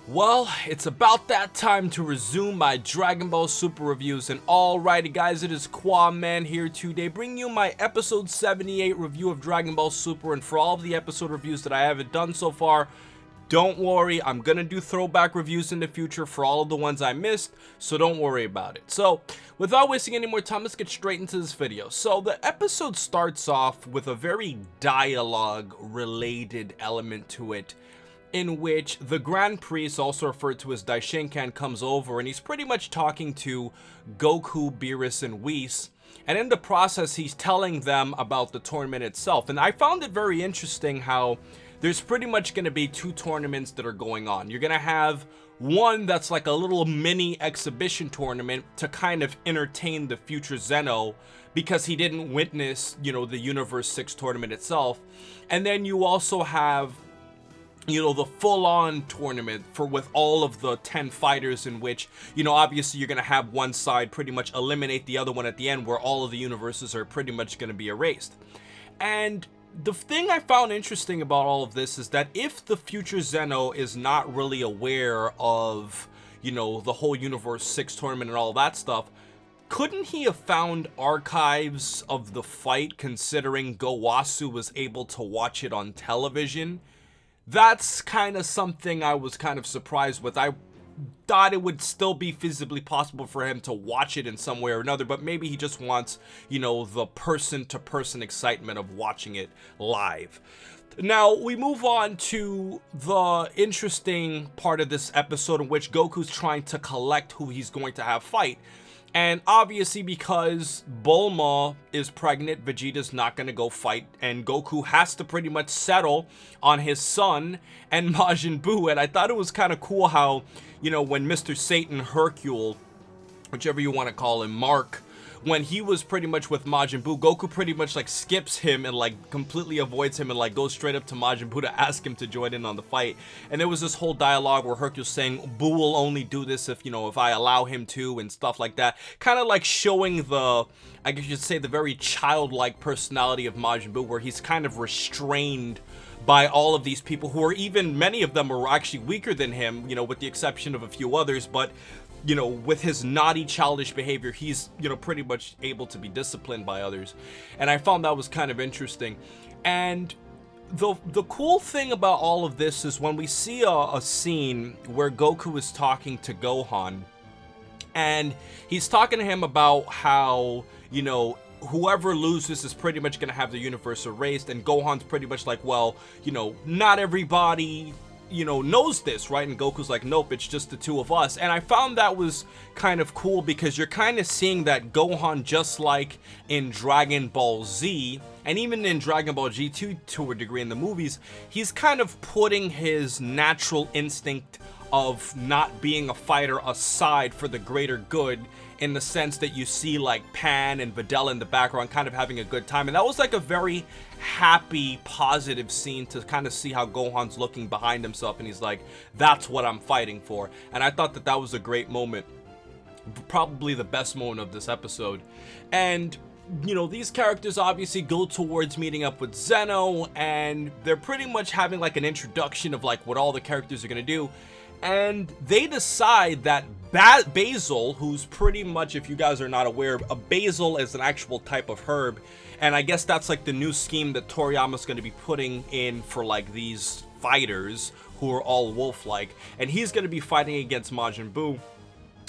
Well, it's about that time to resume my Dragon Ball Super reviews, and alrighty guys, it is Qaaman here today, bringing you my episode 78 review of Dragon Ball Super. And for all of the episode reviews that I haven't done so far, don't worry, I'm gonna do throwback reviews in the future for all of the ones I missed, so don't worry about it. So, without wasting any more time, let's get straight into this video. So, the episode starts off with a very dialogue-related element to it, in which the Grand Priest, also referred to as Daishinkan, comes over and he's pretty much talking to Goku, Beerus, and Whis. And in the process, he's telling them about the tournament itself. And I found it very interesting how there's pretty much going to be two tournaments that are going on. You're going to have one that's like a little mini exhibition tournament to kind of entertain the future Zeno, because he didn't witness, the Universe 6 tournament itself. And then you also have the full-on tournament with all of the 10 fighters, in which, obviously you're going to have one side pretty much eliminate the other one at the end, where all of the universes are pretty much going to be erased. And the thing I found interesting about all of this is that if the future Zeno is not really aware of, the whole Universe 6 tournament and all that stuff, couldn't he have found archives of the fight, considering Gowasu was able to watch it on television? That's kind of something I was kind of surprised with. I thought it would still be feasibly possible for him to watch it in some way or another, but maybe he just wants, the person-to-person excitement of watching it live. Now, we move on to the interesting part of this episode, in which Goku's trying to collect who he's going to have fight. And obviously, because Bulma is pregnant, Vegeta's not going to go fight, and Goku has to pretty much settle on his son and Majin Buu. And I thought it was kind of cool how, when Mr. Satan, Hercule, whichever you want to call him, Mark, when he was pretty much with Majin Buu, Goku pretty much skips him and completely avoids him and goes straight up to Majin Buu to ask him to join in on the fight. And there was this whole dialogue where Hercule's saying Buu will only do this if if I allow him to, and stuff like that, kind of showing the, I guess you could say, the very childlike personality of Majin Buu, where he's kind of restrained by all of these people who are, even many of them are actually weaker than him, with the exception of a few others. But with his naughty, childish behavior, he's, pretty much able to be disciplined by others. And I found that was kind of interesting. And the cool thing about all of this is when we see a scene where Goku is talking to Gohan, and he's talking to him about how, whoever loses is pretty much going to have the universe erased. And Gohan's pretty much like, well, not everybody knows this, right? And Goku's like, nope, it's just the two of us. And I found that was kind of cool, because you're kind of seeing that Gohan, just like in Dragon Ball Z, and even in Dragon Ball G2 to a degree in the movies, he's kind of putting his natural instinct of not being a fighter aside for the greater good, in the sense that you see Pan and Videl in the background kind of having a good time. And that was a very happy, positive scene to kind of see how Gohan's looking behind himself, and he's like, that's what I'm fighting for. And I thought that was a great moment, probably the best moment of this episode. And these characters obviously go towards meeting up with Zeno, and they're pretty much having an introduction of what all the characters are gonna do. And they decide that Basil, who's pretty much, if you guys are not aware, a basil is an actual type of herb, and I guess that's the new scheme that Toriyama's going to be putting in for these fighters who are all wolf-like, and he's going to be fighting against Majin Buu.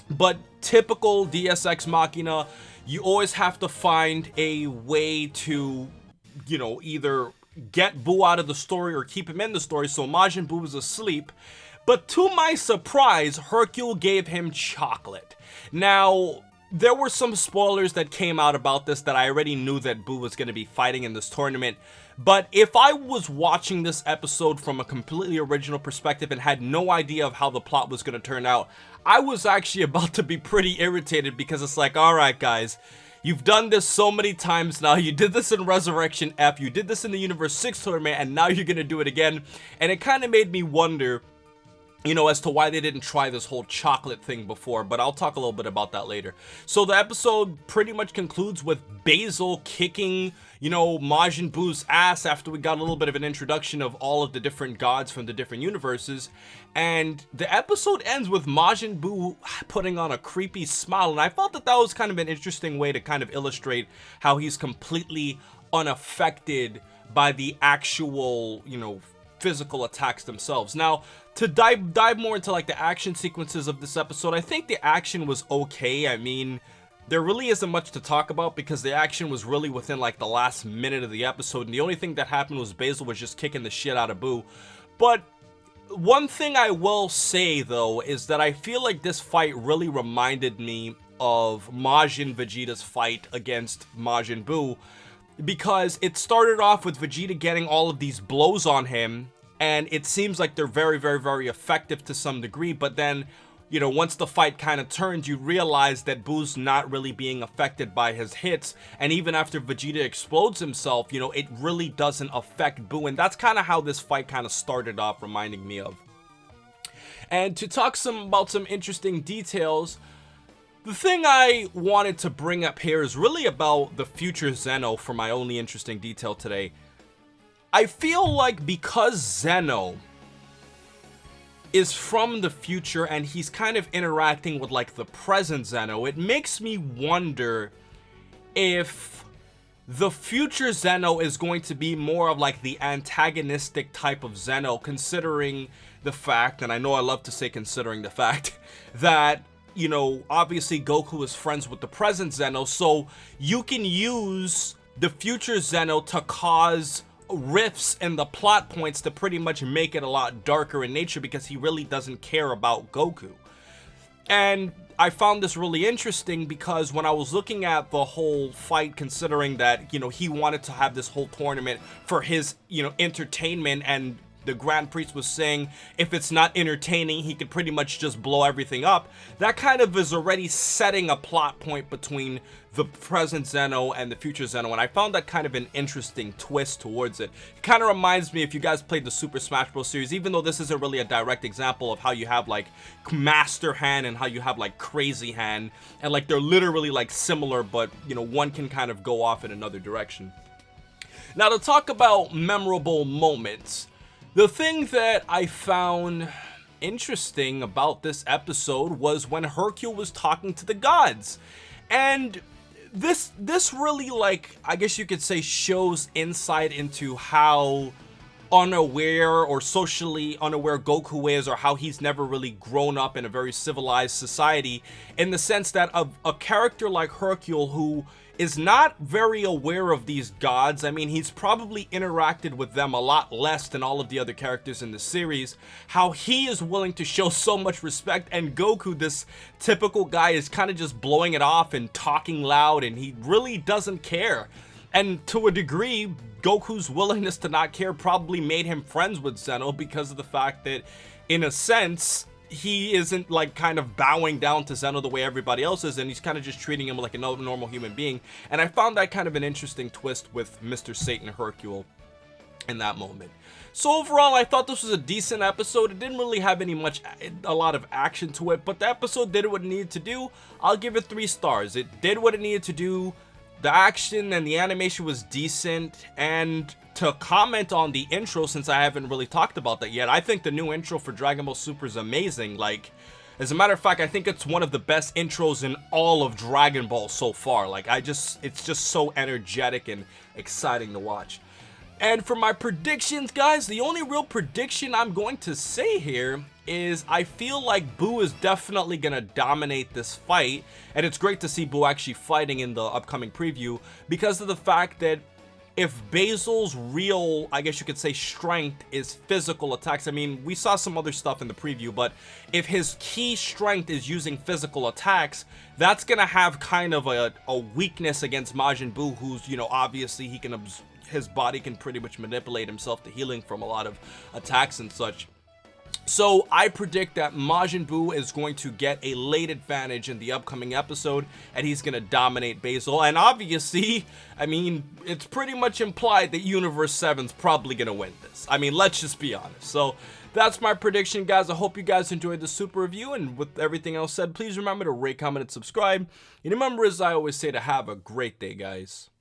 But typical Deus Ex Machina, you always have to find a way to, either get Buu out of the story or keep him in the story. So Majin Buu is asleep, but to my surprise, Hercule gave him chocolate. Now, there were some spoilers that came out about this that I already knew that Buu was going to be fighting in this tournament. But if I was watching this episode from a completely original perspective and had no idea of how the plot was going to turn out, I was actually about to be pretty irritated, because it's alright guys, you've done this so many times now. You did this in Resurrection F, you did this in the Universe 6 tournament, and now you're going to do it again. And it kind of made me wonder, you know, as to why they didn't try this whole chocolate thing before, but I'll talk a little bit about that later. So the episode pretty much concludes with Basil kicking, you know, Majin Buu's ass after we got a little bit of an introduction of all of the different gods from the different universes. And the episode ends with Majin Buu putting on a creepy smile, and I felt that that was kind of an interesting way to kind of illustrate how he's completely unaffected by the actual, you know, physical attacks themselves. Now, to dive more into like the action sequences of this episode, I think the action was okay. I mean, there really isn't much to talk about because the action was really within like the last minute of the episode, and the only thing that happened was Basil was just kicking the shit out of Buu. But one thing I will say though is that I feel like this fight really reminded me of Majin Vegeta's fight against Majin Buu, because it started off with Vegeta getting all of these blows on him, and it seems like they're very, very, very effective to some degree, but then, you know, once the fight kind of turns, you realize that Buu's not really being affected by his hits, and even after Vegeta explodes himself, you know, it really doesn't affect Buu, and that's kind of how this fight kind of started off reminding me of. And to talk about some interesting details, the thing I wanted to bring up here is really about the future Zeno for my only interesting detail today. I feel like because Zeno is from the future and he's kind of interacting with like the present Zeno, it makes me wonder if the future Zeno is going to be more of like the antagonistic type of Zeno, considering the fact, and I know I love to say considering the fact, that, you know, obviously Goku is friends with the present Zeno, so you can use the future Zeno to cause rifts in the plot points to pretty much make it a lot darker in nature, because he really doesn't care about Goku. And I found this really interesting because when I was looking at the whole fight, considering that, you know, he wanted to have this whole tournament for his, you know, entertainment, and the Grand Priest was saying if it's not entertaining, he could pretty much just blow everything up. That kind of is already setting a plot point between the present Zeno and the future Zeno, and I found that kind of an interesting twist towards it. It kind of reminds me, if you guys played the Super Smash Bros. Series, even though this isn't really a direct example of how you have like Master Hand and how you have like Crazy Hand, and like they're literally like similar, but you know, one can kind of go off in another direction. Now, to talk about memorable moments, the thing that I found interesting about this episode was when Hercule was talking to the gods. And this really, like, I guess you could say, shows insight into how unaware or socially unaware Goku is, or how he's never really grown up in a very civilized society, in the sense that a character like Hercule, who is not very aware of these gods, I mean, he's probably interacted with them a lot less than all of the other characters in the series, how he is willing to show so much respect, and Goku, this typical guy, is kind of just blowing it off and talking loud, and he really doesn't care. And to a degree, Goku's willingness to not care probably made him friends with Zeno, because of the fact that, in a sense, he isn't like kind of bowing down to Zeno the way everybody else is, and he's kind of just treating him like a normal human being. And I found that kind of an interesting twist with Mr. Satan Hercule in that moment. So overall, I thought this was a decent episode. It didn't really have a lot of action to it, but the episode did what it needed to do. I'll give it 3 stars. It did what it needed to do. The action and the animation was decent, and to comment on the intro, since I haven't really talked about that yet, I think the new intro for Dragon Ball Super is amazing. Like, as a matter of fact, I think it's one of the best intros in all of Dragon Ball so far. Like, it's just so energetic and exciting to watch. And for my predictions, guys, the only real prediction I'm going to say here is I feel like Buu is definitely going to dominate this fight. And it's great to see Buu actually fighting in the upcoming preview, because of the fact that if Basil's real, I guess you could say, strength is physical attacks, I mean, we saw some other stuff in the preview, but if his key strength is using physical attacks, that's going to have kind of a weakness against Majin Buu, who's, you know, obviously his body can pretty much manipulate himself to healing from a lot of attacks and such. So I predict that Majin Buu is going to get a late advantage in the upcoming episode, and he's going to dominate Basil. And obviously, I mean, it's pretty much implied that Universe 7's probably going to win this. I mean, let's just be honest. So that's my prediction, guys. I hope you guys enjoyed the super review, and with everything else said, please remember to rate, comment, and subscribe. And remember, as I always say, to have a great day, guys.